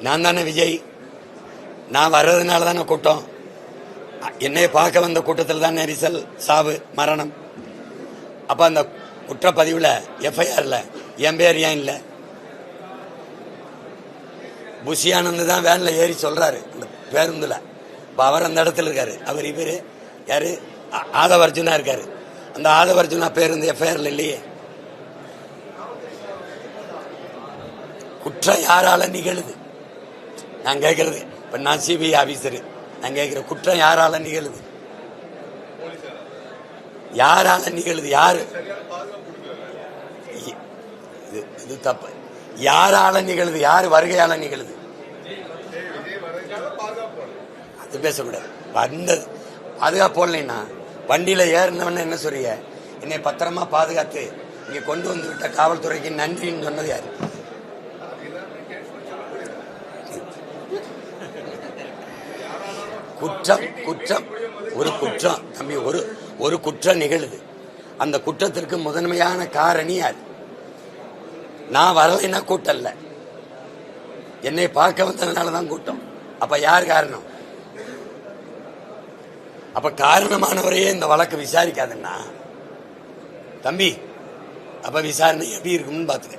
நான் தானே விஜய், நான் வர்றதுனால தானே கூட்டம். என்னைய பார்க்க வந்த கூட்டத்தில் தான் நெரிசல், சாவு, மரணம். அப்ப அந்த குற்றப்பதிவுல எஃப்ஐஆர்ல என் பேர் ஏன் இல்லை? புஷியானந்து தான் வேன்ல ஏறி சொல்றாரு அந்த பேருந்துல. அவர் அந்த இடத்துல இருக்காரு. அவர் இவரு யாரு? ஆதவ அர்ஜுனா இருக்காரு. அந்த ஆதவ அர்ஜுனா பேருந்து எஃப்ஐஆர்ல இல்லையே. குற்றம் யாரால நிகழுது? நான் கேட்கறது, இப்ப நான் சிபிஐ ஆபீசரு, நான் கேட்கிற குற்றம் யாரால நிகழுது? யாரால நிகழுது? யாரு? இது தப்பு. யாரால நிகழுது? யாரு வருகையால நிகழுது? அது பேசக்கூடாது. வந்தது பாதுகாப்பு போடலைன்னா வண்டியில ஏறினவன என்ன சொல்றீங்க? என்னை பத்திரமா பாதுகாத்து இங்க கொண்டு வந்து விட்ட காவல்துறைக்கு நன்றின்னு சொன்னது யாரு? குற்றம் குற்றம் ஒரு குற்றம் தம்பி, ஒரு குற்றம் நிகழுது. அந்த குற்றத்திற்கு முதன்மையான காரணி யார்? நான் வரலைன்னா கூட்டம் இல்ல, என்னை பார்க்க வந்ததுனாலதான் கூட்டம். அப்ப யார் காரணம்? அப்ப காரணமானவரையே இந்த வழக்கு விசாரிக்காதுன்னா தம்பி, அப்ப விசாரணை எப்படி இருக்கும்னு பாத்துக்க.